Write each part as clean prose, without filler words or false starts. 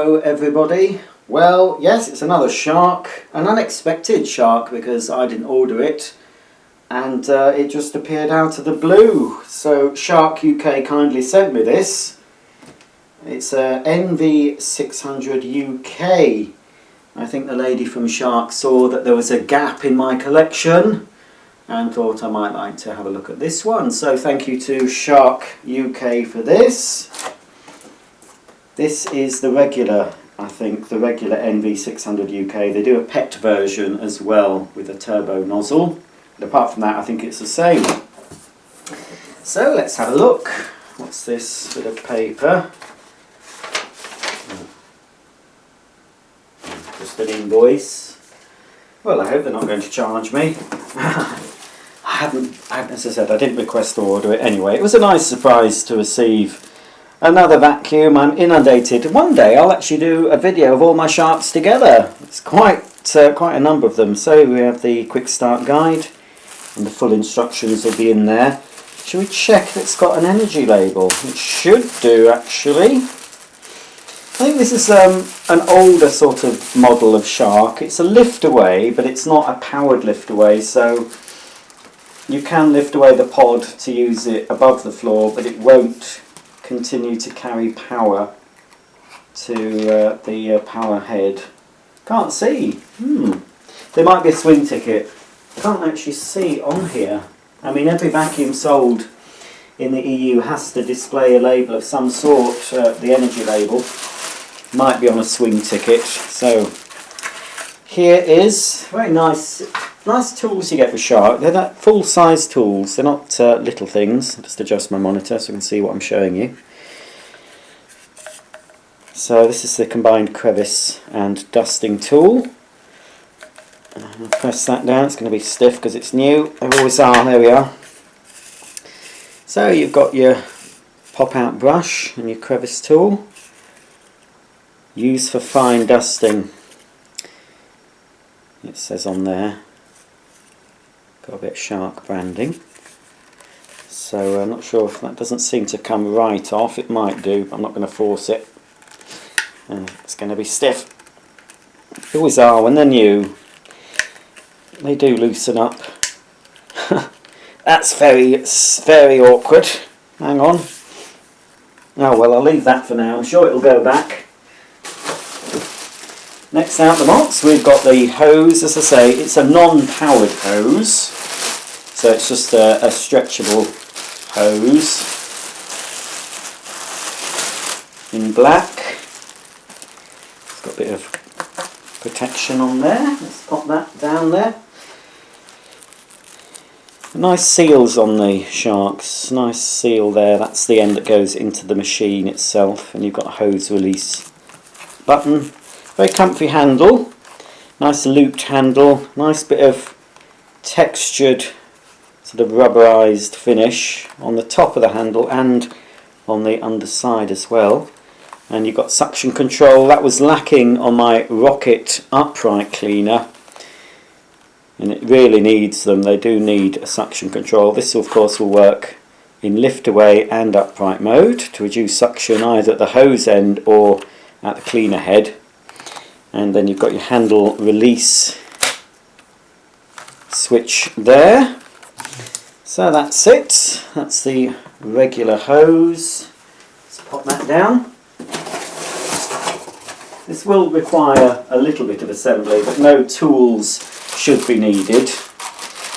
Hello everybody. Well, yes, it's another shark, an unexpected shark because I didn't order it and it just appeared out of the blue. So Shark UK kindly sent me this. It's a NV600 UK. I think the lady from Shark saw that there was a gap in my collection and thought I might like to have a look at this one. So thank you to Shark UK for this. This is the regular, I think, the regular NV600 UK. They do a pet version as well with a turbo nozzle. But apart from that, I think it's the same. So let's have a look. What's this bit of paper? Just an invoice. Well, I hope they're not going to charge me. As I said, I didn't request to order it anyway. It was a nice surprise to receive. Another vacuum. I'm inundated. One day I'll actually do a video of all my sharks together. It's quite a number of them. So we have the quick start guide and the full instructions will be in there. Shall we check if it's got an energy label? It should do actually. I think this is an older sort of model of shark. It's a lift away, but it's not a powered lift away, so you can lift away the pod to use it above the floor, but it won't continue to carry power to the power head. Can't see. There might be a swing ticket. Can't actually see on here. I mean, every vacuum sold in the EU has to display a label of some sort. The energy label might be on a swing ticket. So here is very nice tools you get for Shark. They're that full-size tools. They're not little things. I'll just adjust my monitor so you can see what I'm showing you. So this is the combined crevice and dusting tool. I'll press that down. It's going to be stiff because it's new. They always are. There we are. So you've got your pop-out brush and your crevice tool. Used for fine dusting. It says on there. Got a bit of Shark branding. So I'm not sure if that doesn't seem to come right off. It might do, but I'm not going to force it. It's going to be stiff. They always are when they're new. They do loosen up. That's very awkward. Hang on. Oh well, I'll leave that for now. I'm sure it'll go back. Next out the box, we've got the hose. As I say, it's a non-powered hose, so it's just a stretchable hose in black. It's got a bit of protection on there. Let's pop that down there. Nice seals on the Sharks. Nice seal there. That's the end that goes into the machine itself, and you've got a hose release button. Very comfy handle, nice looped handle, nice bit of textured sort of rubberized finish on the top of the handle and on the underside as well. And you've got suction control. That was lacking on my Rocket upright cleaner, and it really needs them. They do need a suction control. This of course will work in lift away and upright mode to reduce suction either at the hose end or at the cleaner head. And then you've got your handle release switch there. So that's it. That's the regular hose. Let's pop that down. This will require a little bit of assembly, but no tools should be needed.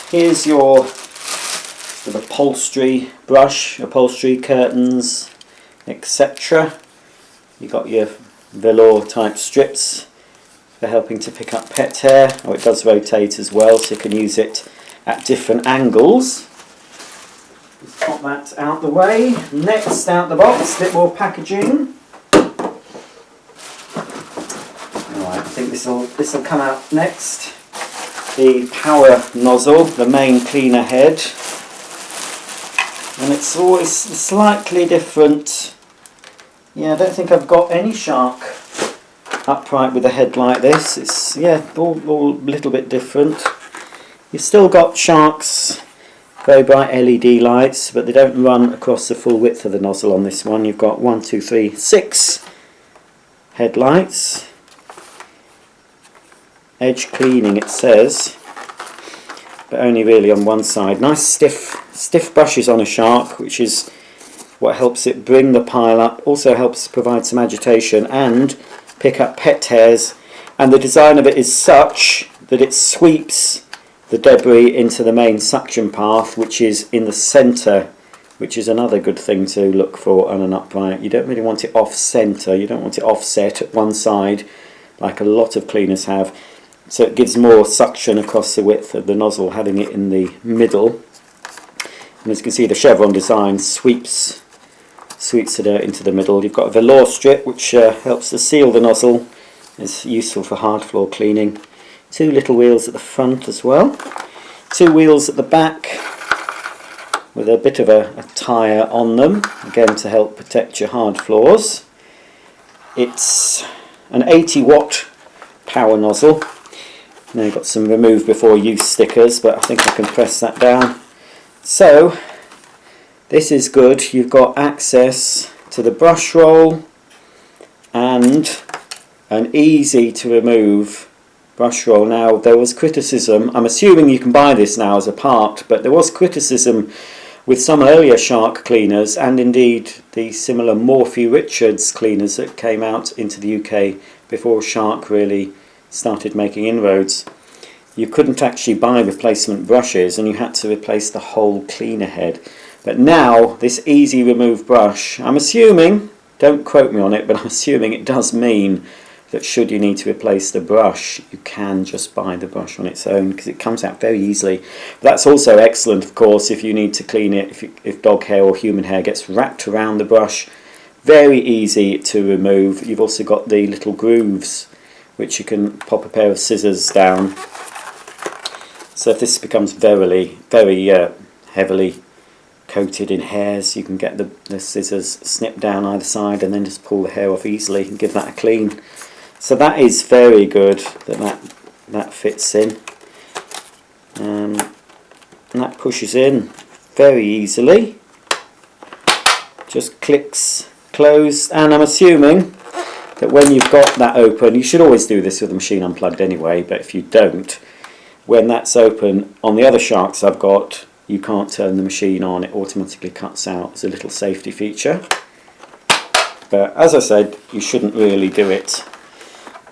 Here's your sort of upholstery brush, upholstery curtains, etc. You've got your velour type strips for helping to pick up pet hair. Oh, it does rotate as well, so you can use it at different angles. Just pop that out the way. Next out the box, a bit more packaging. Alright, I think this will come out next. The power nozzle, the main cleaner head, and it's always slightly different. Yeah, I don't think I've got any Shark upright with a head like this. It's all a little bit different. You've still got Shark's very bright LED lights, but they don't run across the full width of the nozzle on this one. You've got 1, 2, 3, 6 headlights. Edge cleaning it says, but only really on one side. Nice stiff brushes on a Shark, which is what helps it bring the pile up. Also helps provide some agitation and pick up pet hairs. And the design of it is such that it sweeps the debris into the main suction path, which is in the centre, which is another good thing to look for on an upright. You don't really want it off centre, you don't want it offset at one side like a lot of cleaners have, so it gives more suction across the width of the nozzle, having it in the middle. And as you can see, the chevron design sweeps the dirt into the middle. You've got a velour strip which helps to seal the nozzle. It's useful for hard floor cleaning. 2 little wheels at the front as well. 2 wheels at the back with a bit of a tyre on them, again to help protect your hard floors. It's an 80-watt power nozzle. Now you've got some remove before use stickers, but I think I can press that down. So this is good. You've got access to the brush roll and an easy to remove brush roll. Now there was criticism, I'm assuming you can buy this now as a part, but there was criticism with some earlier Shark cleaners, and indeed the similar Morphy Richards cleaners that came out into the UK before Shark really started making inroads. You couldn't actually buy replacement brushes and you had to replace the whole cleaner head. But now this easy remove brush, I'm assuming, don't quote me on it, but I'm assuming it does mean that should you need to replace the brush, you can just buy the brush on its own, because it comes out very easily. But that's also excellent, of course, if you need to clean it, if dog hair or human hair gets wrapped around the brush. Very easy to remove. You've also got the little grooves which you can pop a pair of scissors down. So if this becomes very heavily coated in hairs, you can get the scissors snipped down either side and then just pull the hair off easily and give that a clean. So that is very good that fits in, and that pushes in very easily, just clicks closed. And I'm assuming that when you've got that open, you should always do this with the machine unplugged anyway, but if you don't, when that's open on the other Sharks I've got, you can't turn the machine on, it automatically cuts out as a little safety feature. But as I said, you shouldn't really do it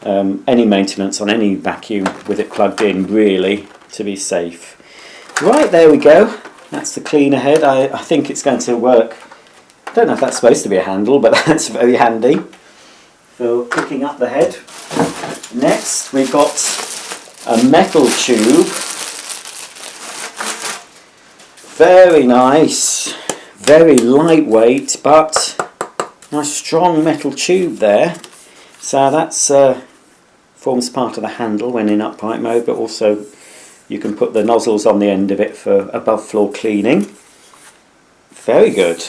any maintenance on any vacuum with it plugged in, really, to be safe. Right, there we go. That's the cleaner head. I think it's going to work. I don't know if that's supposed to be a handle, but that's very handy for picking up the head. Next, we've got a metal tube. Very nice, very lightweight, but nice strong metal tube there. So that's forms part of the handle when in upright mode, but also you can put the nozzles on the end of it for above floor cleaning. Very good.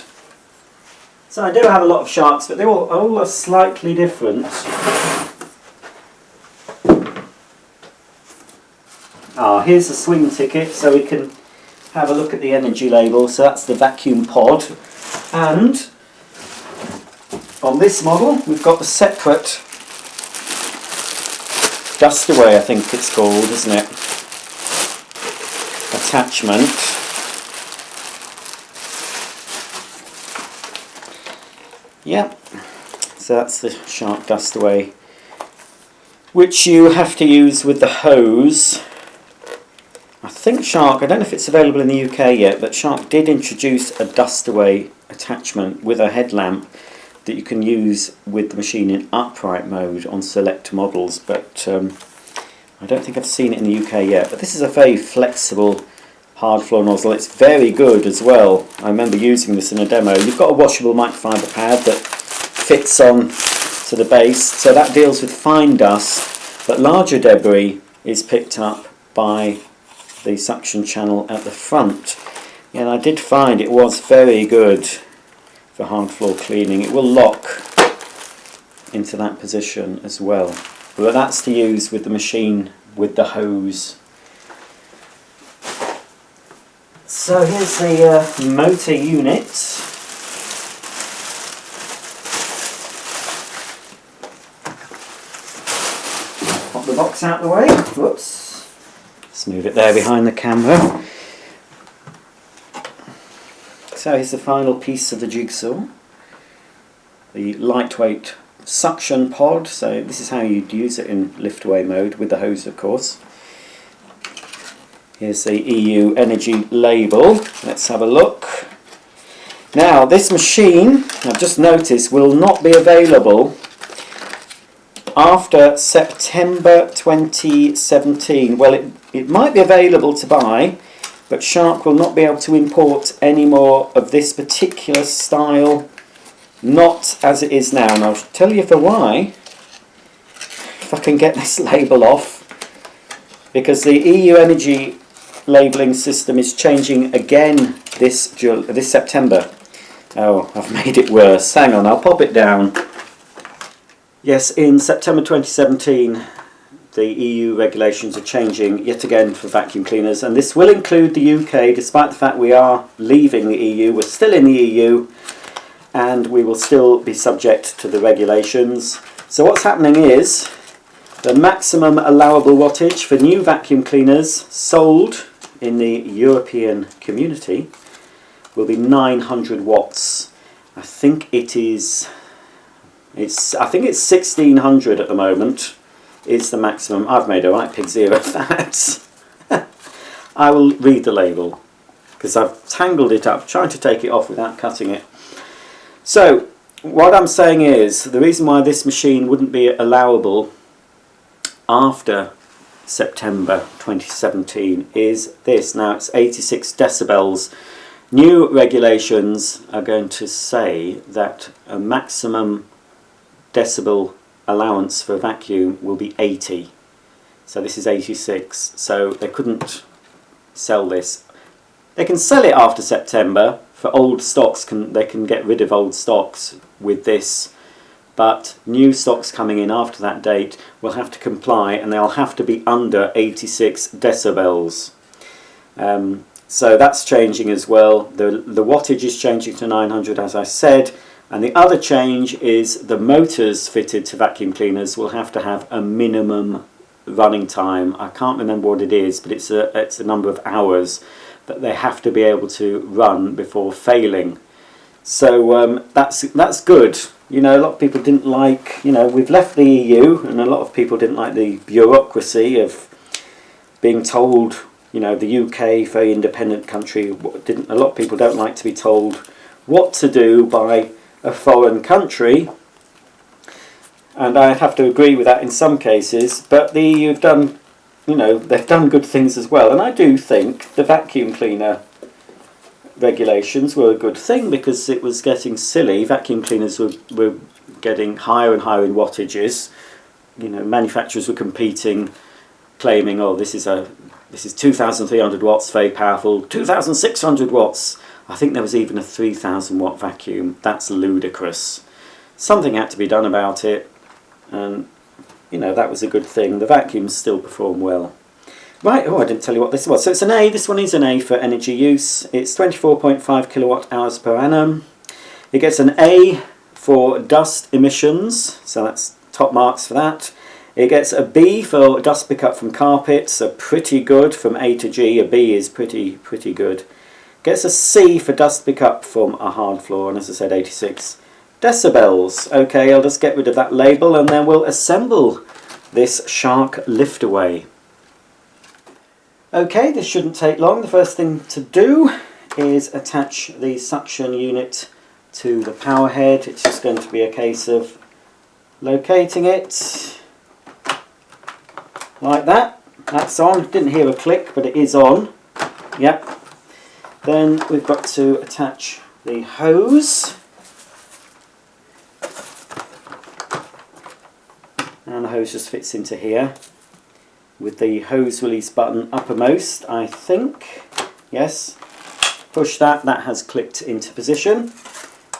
So I do have a lot of Sharks, but they're all are slightly different. Here's the swing ticket, so we can have a look at the energy label. So that's the vacuum pod, and on this model we've got the separate dust away, I think it's called, isn't it? Attachment. Yep. So that's the Shark dust away, which you have to use with the hose. I think Shark, I don't know if it's available in the UK yet, but Shark did introduce a dust away attachment with a headlamp that you can use with the machine in upright mode on select models, but I don't think I've seen it in the UK yet. But this is a very flexible hard floor nozzle. It's very good as well. I remember using this in a demo. You've got a washable microfiber pad that fits on to the base, so that deals with fine dust, but larger debris is picked up by the suction channel at the front. And I did find it was very good for hard floor cleaning. It will lock into that position as well, but that's to use with the machine with the hose. So here's the motor unit. box out the way. Whoops. Let's move it there behind the camera. So here's the final piece of the jigsaw. The lightweight suction pod. So this is how you'd use it in lift away mode with the hose, of course. Here's the EU Energy label. Let's have a look. Now this machine, I've just noticed, will not be available after September 2017. Well, it might be available to buy, but Shark will not be able to import any more of this particular style, not as it is now. And I'll tell you for why, if I can get this label off, because the EU Energy labelling system is changing again this September. Oh, I've made it worse. Hang on, I'll pop it down. Yes, in September 2017, the EU regulations are changing yet again for vacuum cleaners, and this will include the UK, despite the fact we are leaving the EU. We're still in the EU, and we will still be subject to the regulations. So what's happening is, the maximum allowable wattage for new vacuum cleaners sold in the European community will be 900 watts. I think it's 1600 at the moment is the maximum. I've made a right pig's ear of that. I will read the label because I've tangled it up trying to take it off without cutting it. So what I'm saying is, the reason why this machine wouldn't be allowable after September 2017 is this. Now it's 86 decibels. New regulations are going to say that a maximum decibel allowance for a vacuum will be 80. So this is 86. So they couldn't sell this. They can sell it after September for old stocks. They can get rid of old stocks with this. But new stocks coming in after that date will have to comply, and they'll have to be under 86 decibels. So that's changing as well. The wattage is changing to 900, as I said, and the other change is the motors fitted to vacuum cleaners will have to have a minimum running time. I can't remember what it is, but it's a number of hours that they have to be able to run before failing. So that's good. You know, a lot of people didn't like, you know, we've left the EU, and a lot of people didn't like the bureaucracy of being told, you know, the UK, very independent country, a lot of people don't like to be told what to do by a foreign country, and I have to agree with that in some cases, but the EU have done, you know, they've done good things as well, and I do think the vacuum cleaner regulations were a good thing because it was getting silly. Vacuum cleaners were getting higher and higher in wattages. You know, manufacturers were competing, claiming, oh, this is 2,300 watts, very powerful, 2,600 watts. I think there was even a 3,000 watt vacuum. That's ludicrous. Something had to be done about it, and you know, that was a good thing. The vacuums still perform well. Right, oh, I didn't tell you what this was. So it's an A, this one is an A for energy use. It's 24.5 kilowatt hours per annum. It gets an A for dust emissions, so that's top marks for that. It gets a B for dust pickup from carpets, so pretty good. From A to G, a B is pretty good. Gets a C for dust pickup from a hard floor, and as I said, 86 decibels. Okay, I'll just get rid of that label and then we'll assemble this Shark lift away. Okay, this shouldn't take long. The first thing to do is attach the suction unit to the power head. It's just going to be a case of locating it like that. That's on. Didn't hear a click, but it is on. Yep. Then we've got to attach the hose. And the hose just fits into here, with the hose release button uppermost, I think. Yes, push that, that has clicked into position.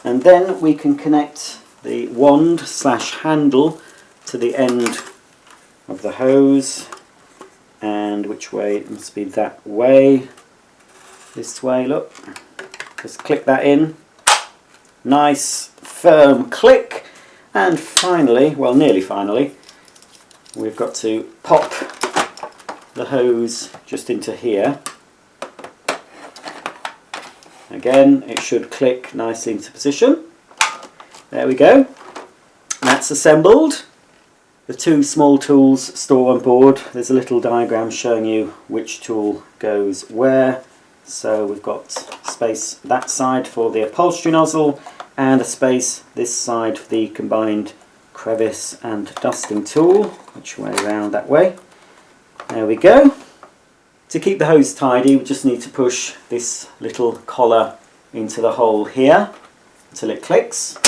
And then we can connect the wand slash handle to the end of the hose. And which way? It must be that way. This way, look. Just click that in. Nice, firm click. And finally, well, nearly finally, we've got to pop the hose just into here. Again, it should click nicely into position. There we go. That's assembled. The two small tools store on board. There's a little diagram showing you which tool goes where. So we've got space that side for the upholstery nozzle and a space this side for the combined crevice and dusting tool. Which way around? That way. There we go. To keep the hose tidy, we just need to push this little collar into the hole here until it clicks.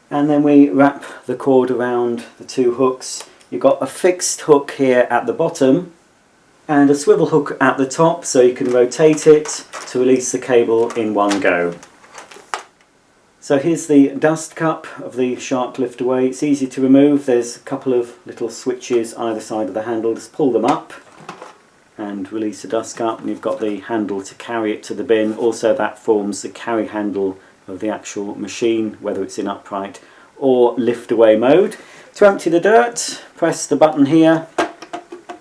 And then we wrap the cord around the two hooks. You've got a fixed hook here at the bottom and a swivel hook at the top, so you can rotate it to release the cable in one go. So here's the dust cup of the shark lift away. It's easy to remove. There's a couple of little switches either side of the handle. Just pull them up and release the dust cup, and you've got the handle to carry it to the bin. Also, that forms the carry handle of the actual machine, whether it's in upright or lift away mode. To empty the dirt, press the button here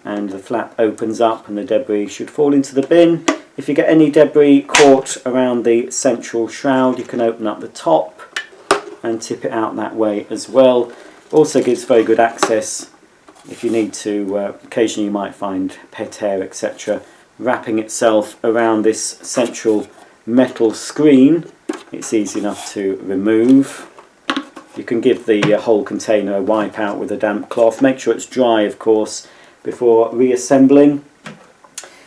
and the flap opens up and the debris should fall into the bin. If you get any debris caught around the central shroud, you can open up the top and tip it out that way as well. Also gives very good access if you need to. Occasionally you might find pet hair, etc. wrapping itself around this central metal screen. It's easy enough to remove. You can give the whole container a wipe out with a damp cloth. Make sure it's dry, of course, before reassembling.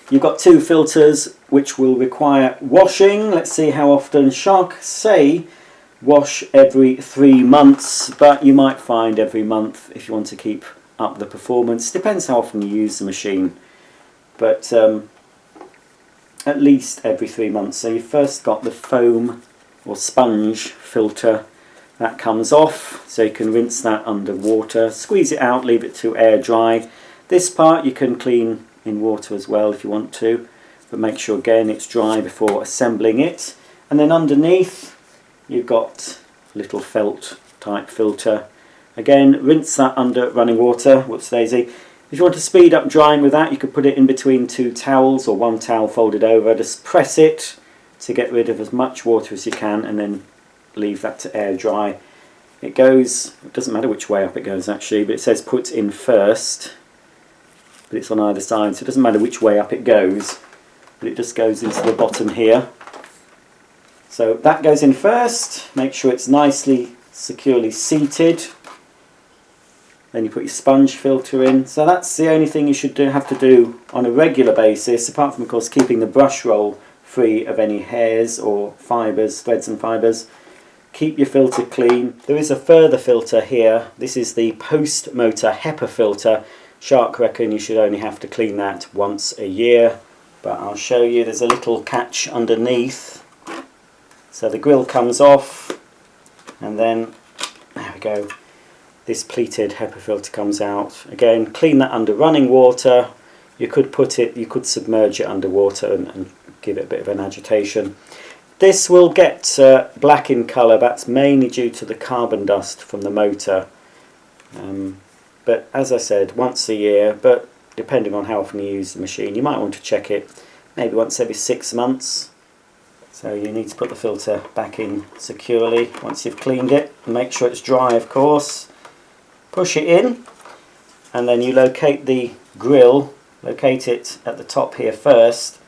You've got two filters which will require washing. Let's see how often. Sharks say wash every 3 months, but you might find every month if you want to keep up the performance. Depends how often you use the machine, but at least every 3 months. So you've first got the foam or sponge filter that comes off, so you can rinse that under water, squeeze it out, leave it to air dry. This part you can clean in water as well if you want to, but make sure again it's dry before assembling it. And then underneath you've got a little felt type filter. Again, rinse that under running water. Whoops daisy. If you want to speed up drying with that, you could put it in between two towels or one towel folded over. Just press it to get rid of as much water as you can and then leave that to air dry. It goes, it doesn't matter which way up it goes actually, but it says put in first, but it's on either side, so it doesn't matter which way up it goes, but it just goes into the bottom here. So that goes in first. Make sure it's nicely securely seated. Then you put your sponge filter in. So that's the only thing you should have to do on a regular basis, apart from of course keeping the brush roll free of any hairs or fibres, threads and fibres. Keep your filter clean. There is a further filter here. This is the post-motor HEPA filter. Shark reckon you should only have to clean that once a year, but I'll show you. There's a little catch underneath. So the grill comes off, and then, there we go, this pleated HEPA filter comes out. Again, clean that under running water. You could submerge it under water and give it a bit of an agitation. This will get black in colour. That's mainly due to the carbon dust from the motor. But as I said, once a year, but depending on how often you use the machine, you might want to check it maybe once every 6 months. So you need to put the filter back in securely once you've cleaned it. And make sure it's dry, of course. Push it in, and then you locate the grill, locate it at the top here first,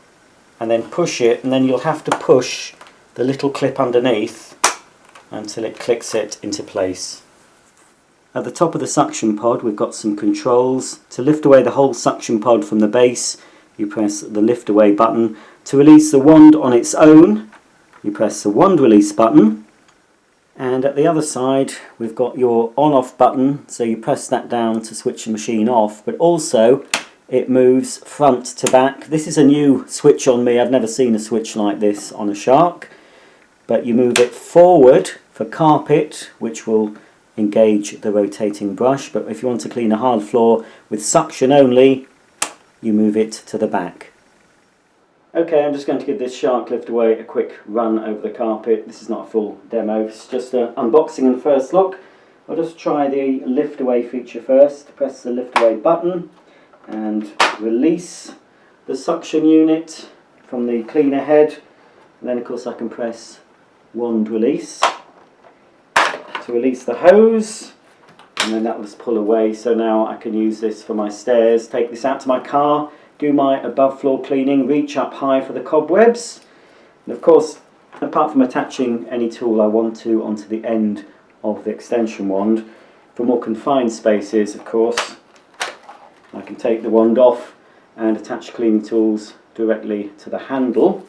and then push it, and then you'll have to push the little clip underneath until it clicks it into place. At the top of the suction pod we've got some controls. To lift away the whole suction pod from the base, you press the lift away button. To release the wand on its own, you press the wand release button. And at the other side we've got your on off button, so you press that down to switch the machine off, but also it moves front to back. This is a new switch on me. I've never seen a switch like this on a shark. But you move it forward for carpet, which will engage the rotating brush. But if you want to clean a hard floor with suction only, you move it to the back. Okay, I'm just going to give this shark lift away a quick run over the carpet. This is not a full demo, it's just an unboxing and first look I'll just try the lift away feature first. Press the lift away button and release the suction unit from the cleaner head, and then of course I can press wand release to release the hose, and then that will just pull away. So now I can use this for my stairs, take this out to my car, do my above floor cleaning, reach up high for the cobwebs, and of course apart from attaching any tool I want to onto the end of the extension wand, for more confined spaces of course I can take the wand off and attach cleaning tools directly to the handle.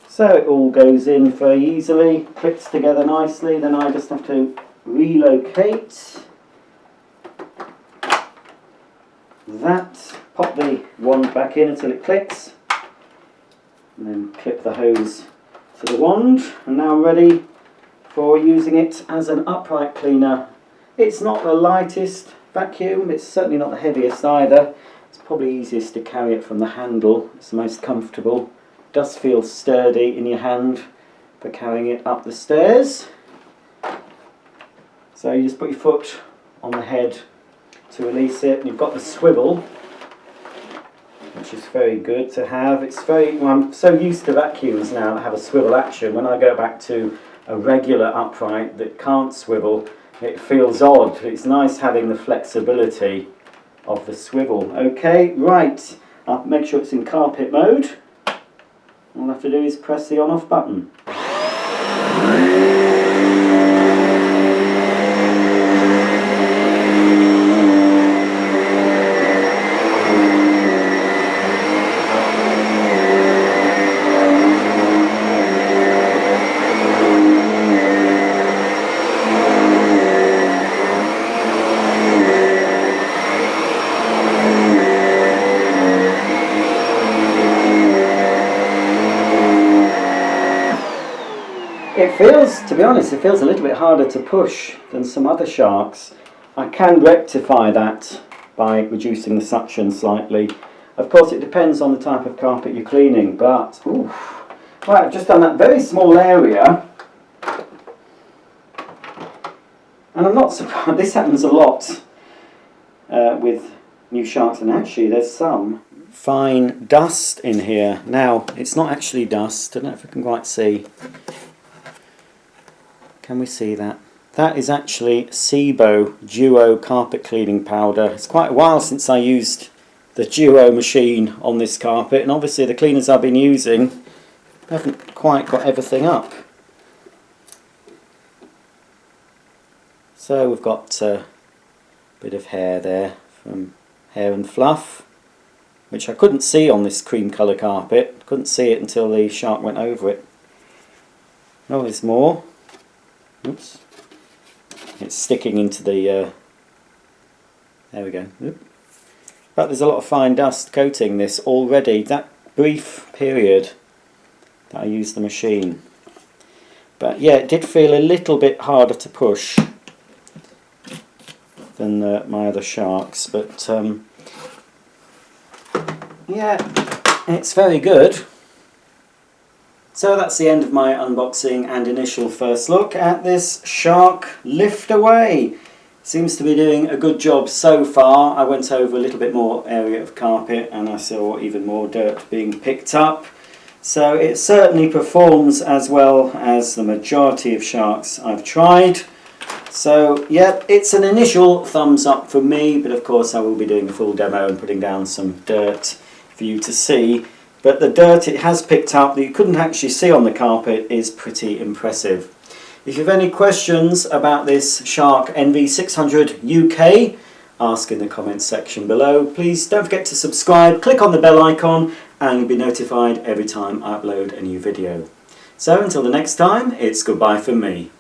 So it all goes in very easily, clips together nicely. Then I just have to relocate that, pop the wand back in until it clicks, and then clip the hose to the wand, and now I'm ready for using it as an upright cleaner. It's not the lightest vacuum, it's certainly not the heaviest either. It's probably easiest to carry it from the handle, it's the most comfortable. It does feel sturdy in your hand for carrying it up the stairs. So you just put your foot on the head to release it, and you've got the swivel, which is very good to have. It's very, well, I'm so used to vacuums now that have a swivel action. When I go back to a regular upright that can't swivel, it feels odd. It's nice having the flexibility of the swivel. Okay, right, I'll make sure it's in carpet mode. All I have to do is press the on-off button. It feels, to be honest, it feels a little bit harder to push than some other sharks. I can rectify that by reducing the suction slightly. Of course it depends on the type of carpet you're cleaning, but oof. Right, I've just done that very small area, and I'm not surprised. This happens a lot with new sharks, and actually there's some fine dust in here. Now it's not actually dust, I don't know if I can quite see. Can we see that? That is actually Sebo Duo carpet cleaning powder. It's quite a while since I used the Duo machine on this carpet, and obviously the cleaners I've been using haven't quite got everything up. So we've got a bit of hair there from Hair and Fluff, which I couldn't see on this cream colour carpet. Couldn't see it until the shark went over it. Oh, there's more. Oops. It's sticking into the... there we go. Oop. But there's a lot of fine dust coating this already. That brief period that I used the machine. But yeah, it did feel a little bit harder to push than my other sharks. But yeah, it's very good. So that's the end of my unboxing and initial first look at this Shark Lift Away. Seems to be doing a good job so far. I went over a little bit more area of carpet and I saw even more dirt being picked up. So it certainly performs as well as the majority of sharks I've tried. So yeah, it's an initial thumbs up for me, but of course I will be doing a full demo and putting down some dirt for you to see. But the dirt it has picked up that you couldn't actually see on the carpet is pretty impressive. If you have any questions about this Shark NV600 UK, ask in the comments section below. Please don't forget to subscribe, click on the bell icon, and you'll be notified every time I upload a new video. So until the next time, it's goodbye from me.